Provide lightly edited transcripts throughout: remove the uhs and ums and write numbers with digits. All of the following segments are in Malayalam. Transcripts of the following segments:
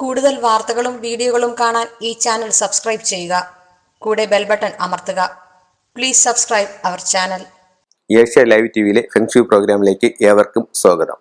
കൂടുതൽ വാർത്തകളും വീഡിയോകളും കാണാൻ ഈ ചാനൽ സബ്സ്ക്രൈബ് ചെയ്യുക. കൂടെ ബെൽ ബട്ടൺ അമർത്തുക. Please subscribe our channel. Asia Live ടിവിയിലെ ഫെങ്ഷുയി പ്രോഗ്രാമിലേക്ക് ഏവർക്കും സ്വാഗതം.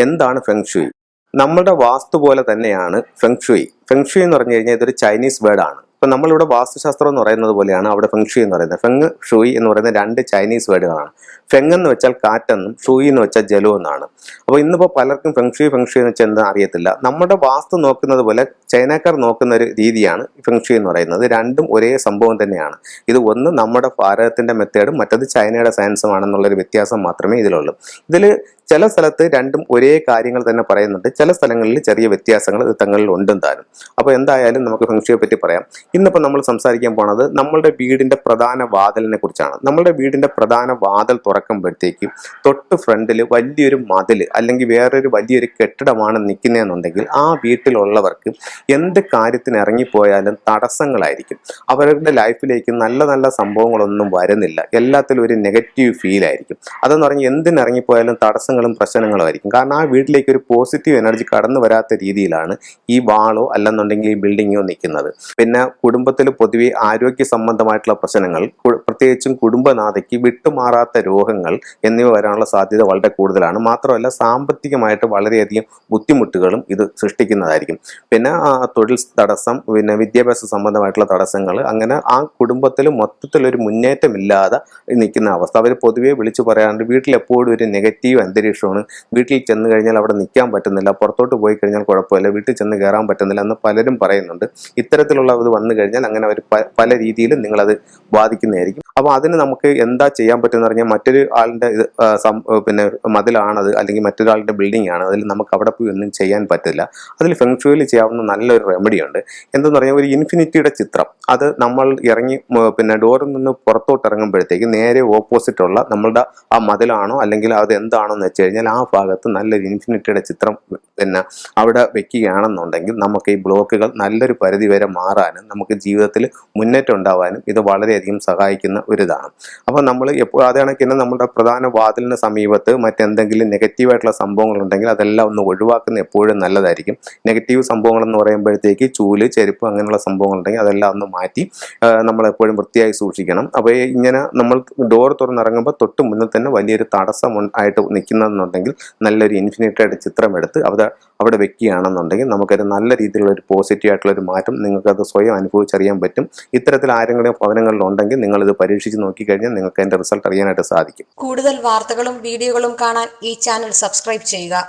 എന്താണ് ഫെങ്ഷുയി? നമ്മുടെ വാസ്തു പോലെ തന്നെയാണ് ഫെങ്ഷുയി. ഫെങ്ഷുയി എന്ന് പറഞ്ഞു കഴിഞ്ഞാൽ ഇതൊരു ചൈനീസ് വേർഡാണ്. ഇപ്പം നമ്മളിവിടെ വാസ്തുശാസ്ത്രം എന്ന് പറയുന്നത് പോലെയാണ് അവിടെ ഫെങ്ഷുയി എന്ന് പറയുന്നത്. ഫെങ് ഷുയി എന്ന് പറയുന്നത് രണ്ട് ചൈനീസ് വേർഡുകളാണ്. ഫെങ് എന്ന് വെച്ചാൽ കാറ്റെന്നും ഷുയി എന്ന് വെച്ചാൽ ജലം എന്നാണ്. അപ്പോൾ ഇന്നിപ്പോൾ പലർക്കും ഫെങ്ഷുയി എന്ന് വെച്ചാൽ എന്താ അറിയത്തില്ല. നമ്മുടെ വാസ്തു നോക്കുന്നത് പോലെ ചൈനക്കാർ നോക്കുന്ന ഒരു രീതിയാണ് ഫെങ്ഷുയി എന്ന് പറയുന്നത്. രണ്ടും ഒരേ സംഭവം തന്നെയാണ്. ഇത് ഒന്ന് നമ്മുടെ ഭാരതത്തിന്റെ മെത്തേഡും മറ്റത് ചൈനയുടെ സയൻസും ആണെന്നുള്ളൊരു വ്യത്യാസം മാത്രമേ ഇതിലുള്ളൂ. ഇതിൽ ചില സ്ഥലത്ത് രണ്ടും ഒരേ കാര്യങ്ങൾ തന്നെ പറയുന്നുണ്ട്, ചില സ്ഥലങ്ങളിൽ ചെറിയ വ്യത്യാസങ്ങൾ ഇത് തങ്ങളിൽ ഉണ്ടും താനും. അപ്പോൾ എന്തായാലും നമുക്ക് ഫെങ്ഷുയെ പറ്റി പറയാം. ഇന്നിപ്പോൾ നമ്മൾ സംസാരിക്കാൻ പോണത് നമ്മളുടെ വീടിന്റെ പ്രധാന വാതിലിനെ കുറിച്ചാണ്. നമ്മളുടെ വീടിന്റെ പ്രധാന വാതിൽ തുറക്കുമ്പോഴത്തേക്കും തൊട്ട് ഫ്രണ്ടിൽ വലിയൊരു മതിൽ അല്ലെങ്കിൽ വേറൊരു വലിയൊരു കെട്ടിടമാണ് നിൽക്കുന്നതെന്നുണ്ടെങ്കിൽ ആ വീട്ടിലുള്ളവർക്ക് എന്ത് കാര്യത്തിന് ഇറങ്ങിപ്പോയാലും തടസ്സങ്ങളായിരിക്കും. അവരുടെ ലൈഫിലേക്ക് നല്ല നല്ല സംഭവങ്ങളൊന്നും വരുന്നില്ല. എല്ലാത്തിലും ഒരു നെഗറ്റീവ് ഫീൽ ആയിരിക്കും. അതെന്ന് പറഞ്ഞാൽ എന്തിനിറങ്ങിപ്പോയാലും തടസ്സങ്ങളും പ്രശ്നങ്ങളും ആയിരിക്കും. കാരണം ആ വീട്ടിലേക്ക് ഒരു പോസിറ്റീവ് എനർജി കടന്നു വരാത്ത രീതിയിലാണ് ഈ വാളോ അല്ലെന്നുണ്ടെങ്കിൽ ഈ ബിൽഡിങ്ങോ നിൽക്കുന്നത്. പിന്നെ കുടുംബത്തിൽ പൊതുവെ ആരോഗ്യ സംബന്ധമായിട്ടുള്ള പ്രശ്നങ്ങൾ, പ്രത്യേകിച്ചും കുടുംബനാഥയ്ക്ക് വിട്ടുമാറാത്ത രോഗങ്ങൾ എന്നിവ വരാനുള്ള സാധ്യത വളരെ കൂടുതലാണ്. മാത്രമല്ല സാമ്പത്തികമായിട്ട് വളരെയധികം ബുദ്ധിമുട്ടുകളും ഇത് സൃഷ്ടിക്കുന്നതായിരിക്കും. പിന്നെ തൊഴിൽ തടസ്സം, പിന്നെ വിദ്യാഭ്യാസ സംബന്ധമായിട്ടുള്ള തടസ്സങ്ങൾ, അങ്ങനെ ആ കുടുംബത്തിൽ മൊത്തത്തിലൊരു മുന്നേറ്റമില്ലാതെ നിൽക്കുന്ന അവസ്ഥ. അവർ പൊതുവെ വിളിച്ചു പറയാറുണ്ട് വീട്ടിൽ എപ്പോഴും ഒരു നെഗറ്റീവ് അന്തരീക്ഷമാണ്. വീട്ടിൽ ചെന്ന് കഴിഞ്ഞാൽ അവിടെ നിൽക്കാൻ പറ്റുന്നില്ല, പുറത്തോട്ട് പോയി കഴിഞ്ഞാൽ കുഴപ്പമില്ല, വീട്ടിൽ ചെന്ന് കയറാൻ പറ്റുന്നില്ല എന്ന് പലരും പറയുന്നുണ്ട്. ഇത്തരത്തിലുള്ള ഇത് വന്നു കഴിഞ്ഞാൽ അങ്ങനെ അവർ പല രീതിയിലും നിങ്ങളത് ബാധിക്കുന്നതായിരിക്കും. അപ്പോൾ അതിന് നമുക്ക് എന്താ ചെയ്യാൻ പറ്റുമെന്ന് പറഞ്ഞാൽ മറ്റൊരു ആളിൻ്റെ പിന്നെ മതിലാണത് അല്ലെങ്കിൽ മറ്റൊരാളുടെ ബിൽഡിംഗ് ആണ്, അതിൽ നമുക്ക് അവിടെ പോയി ഒന്നും ചെയ്യാൻ പറ്റില്ല. അതിൽ ഫെങ്ഷുയിൽ ചെയ്യാവുന്ന നല്ലൊരു റെമഡി ഉണ്ട്. എന്തെന്ന് പറഞ്ഞാൽ ഒരു ഇൻഫിനിറ്റിയുടെ ചിത്രം, അത് നമ്മൾ ഇറങ്ങി പിന്നെ ഡോറിൽ നിന്ന് പുറത്തോട്ട് ഇറങ്ങുമ്പോഴത്തേക്ക് നേരെ ഓപ്പോസിറ്റ് ഉള്ള നമ്മളുടെ ആ മതിലാണോ അല്ലെങ്കിൽ അത് എന്താണോന്ന് വെച്ച് കഴിഞ്ഞാൽ ആ ഭാഗത്ത് നല്ലൊരു ഇൻഫിനിറ്റിയുടെ ചിത്രം പിന്നെ അവിടെ വെക്കുകയാണെന്നുണ്ടെങ്കിൽ നമുക്ക് ഈ ബ്ലോക്കുകൾ നല്ലൊരു പരിധി വരെ മാറാനും നമുക്ക് ജീവിതത്തിൽ മുന്നേറ്റം ഉണ്ടാവാനും ഇത് വളരെയധികം സഹായിക്കുന്ന ഒരിതാണ്. അപ്പോൾ നമ്മൾ എപ്പോൾ അത് കണക്കിന് നമ്മുടെ പ്രധാന വാതിലിന് സമീപത്ത് മറ്റെന്തെങ്കിലും നെഗറ്റീവായിട്ടുള്ള സംഭവങ്ങളുണ്ടെങ്കിൽ അതെല്ലാം ഒന്ന് ഒഴിവാക്കുന്ന എപ്പോഴും നല്ലതായിരിക്കും. നെഗറ്റീവ് സംഭവങ്ങൾ എന്ന് പറയുമ്പോഴത്തേക്ക് ചൂല്, ചെരുപ്പ് അങ്ങനെയുള്ള സംഭവങ്ങളുണ്ടെങ്കിൽ അതെല്ലാം ഒന്ന് മാറ്റി നമ്മളെപ്പോഴും വൃത്തിയായി സൂക്ഷിക്കണം. അപ്പോൾ ഇങ്ങനെ നമ്മൾ ഡോർ തുറന്നിറങ്ങുമ്പോൾ തൊട്ട് മുന്നിൽ തന്നെ വലിയൊരു തടസ്സം ആയിട്ട് നിൽക്കുന്നതെന്നുണ്ടെങ്കിൽ നല്ലൊരു ഇൻഫിനിറ്റായിട്ട് ചിത്രം എടുത്ത് അവിടെ വെക്കുകയാണെന്നുണ്ടെങ്കിൽ നമുക്കൊരു നല്ല രീതിയിലുള്ള ഒരു പോസിറ്റീവ് ആയിട്ടുള്ള ഒരു മാറ്റം നിങ്ങൾക്കത് സ്വയം അനുഭവിച്ചറിയാൻ പറ്റും. ഇത്തരത്തിൽ ആരെങ്കിലും ഭവനങ്ങളിലുണ്ടെങ്കിൽ നിങ്ങളിത് പരീക്ഷിച്ച് നോക്കിക്കഴിഞ്ഞാൽ നിങ്ങൾക്ക് അതിന്റെ റിസൾട്ട് അറിയാനായിട്ട് സാധിക്കും. കൂടുതൽ വാർത്തകളും വീഡിയോകളും കാണാൻ ഈ ചാനൽ സബ്സ്ക്രൈബ് ചെയ്യുക.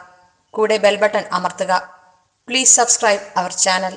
കൂടെ ബെൽ ബട്ടൺ അമർത്തുക. Please subscribe our channel.